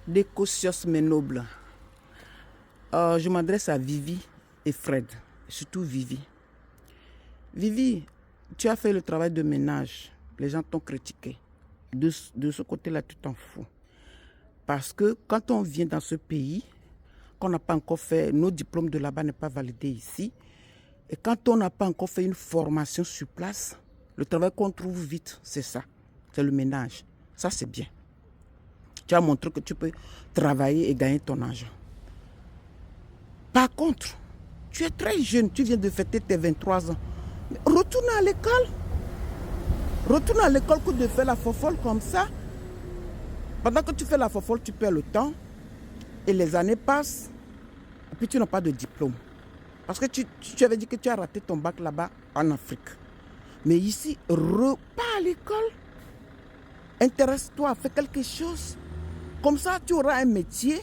Décocios mais noble. Je m'adresse à Vivi et Fred, surtout Vivi. Vivi, tu as fait le travail de ménage. Les gens t'ont critiqué. De ce côté-là, tu t'en fous. Parce que quand on vient dans ce pays, qu'on n'a pas encore fait, nos diplômes de là-bas n'est pas validé ici. Et quand on n'a pas encore fait une formation sur place, le travail qu'on trouve vite, c'est ça. C'est le ménage. Ça, c'est bien. Tu as montré que tu peux travailler et gagner ton argent. Par contre, tu es très jeune, tu viens de fêter tes 23 ans. Mais retourne à l'école. Retourne à l'école que de faire la fofolle comme ça. Pendant que tu fais la fofolle, tu perds le temps. Et les années passent. Et puis tu n'as pas de diplôme. Parce que tu avais dit que tu as raté ton bac là-bas en Afrique. Mais ici, repars à l'école. Intéresse-toi, fais quelque chose. Comme ça, tu auras un métier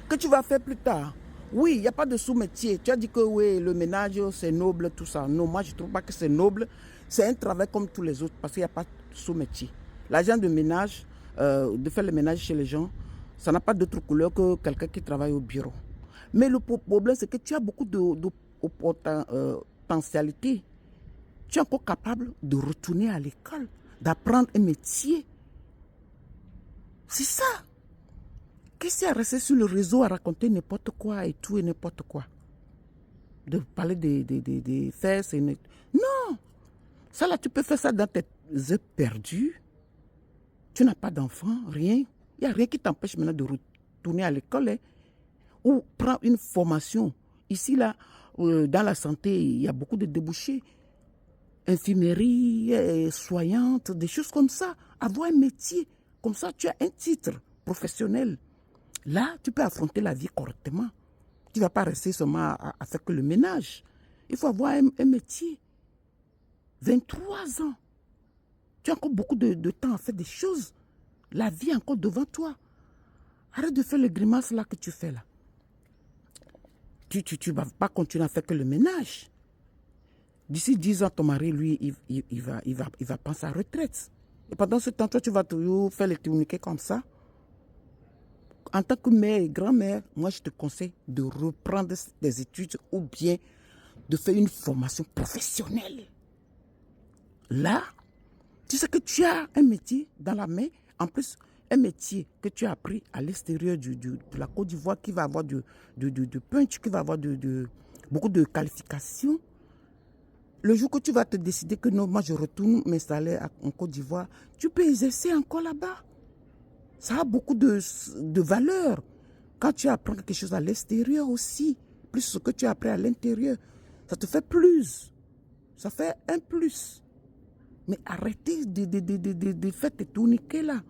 que tu vas faire plus tard. Oui, il n'y a pas de sous-métier. Tu as dit que oui, le ménage, c'est noble, tout ça. Non, moi, je ne trouve pas que c'est noble. C'est un travail comme tous les autres parce qu'il n'y a pas de sous-métier. L'agent de ménage, de faire le ménage chez les gens, ça n'a pas d'autre couleur que quelqu'un qui travaille au bureau. Mais le problème, c'est que tu as beaucoup de potentialités. Tu es encore capable de retourner à l'école, d'apprendre un métier. C'est ça. Qu'est-ce qu'il y a resté sur le réseau à raconter n'importe quoi et tout et n'importe quoi? De parler des fesses et... Non! Ça là, tu peux faire ça dans tes heures perdues. Tu n'as pas d'enfant, rien. Il n'y a rien qui t'empêche maintenant de retourner à l'école. Hein. Ou prendre une formation. Ici, là, dans la santé, il y a beaucoup de débouchés. Infirmerie, soignante, des choses comme ça. Avoir un métier. Comme ça, tu as un titre professionnel. Là, tu peux affronter la vie correctement. Tu ne vas pas rester seulement à faire que le ménage. Il faut avoir un métier. 23 ans. Tu as encore beaucoup de temps à faire des choses. La vie est encore devant toi. Arrête de faire les grimaces là que tu fais là. Tu ne vas pas continuer à faire que le ménage. D'ici 10 ans, ton mari, lui, il va prendre sa retraite. Et pendant ce temps, toi, tu vas toujours faire les tourniquets comme ça. En tant que mère et grand-mère, moi, je te conseille de reprendre des études ou bien de faire une formation professionnelle. Là, tu sais que tu as un métier dans la main. En plus, un métier que tu as appris à l'extérieur de la Côte d'Ivoire qui va avoir de punch, qui va avoir beaucoup de qualifications. Le jour que tu vas te décider que non, moi je retourne m'installer en Côte d'Ivoire, tu peux exercer encore là-bas. Ça a beaucoup de valeur. Quand tu apprends quelque chose à l'extérieur aussi, plus ce que tu as appris à l'intérieur, ça te fait plus. Ça fait un plus. Mais arrêtez de faire tes tourniquets là.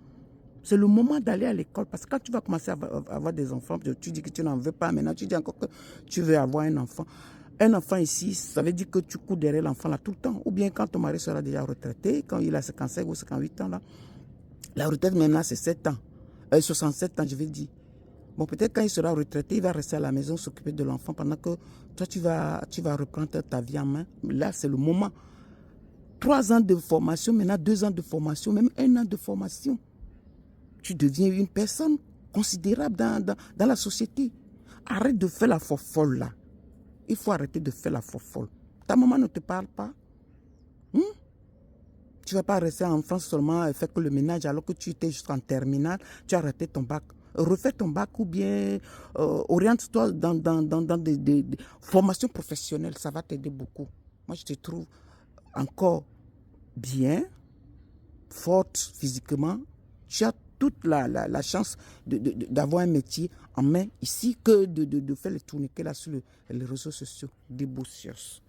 C'est le moment d'aller à l'école. Parce que quand tu vas commencer à avoir des enfants, tu dis que tu n'en veux pas. Maintenant, tu dis encore que tu veux avoir un enfant. Un enfant ici, ça veut dire que tu cours derrière l'enfant là tout le temps. Ou bien quand ton mari sera déjà retraité, quand il a 55 ou 58 ans là. La retraite maintenant c'est 7 ans. 67 ans, je vais dire. Bon, peut-être quand il sera retraité, il va rester à la maison s'occuper de l'enfant pendant que toi, tu vas reprendre ta vie en main. Là, c'est le moment. 3 ans de formation, maintenant 2 ans de formation, même 1 an de formation. Tu deviens une personne considérable dans la société. Arrête de faire la fofolle là. Il faut arrêter de faire la fofolle. Ta maman ne te parle pas. Tu ne vas pas rester en France seulement et faire que le ménage alors que tu étais jusqu'en terminale, tu as raté ton bac. Refais ton bac ou bien oriente-toi dans des formations professionnelles. Ça va t'aider beaucoup. Moi, je te trouve encore bien, forte physiquement. Tu as toute la chance d'avoir un métier en main ici que de faire les tourniquets là sur les réseaux sociaux. Déboussios.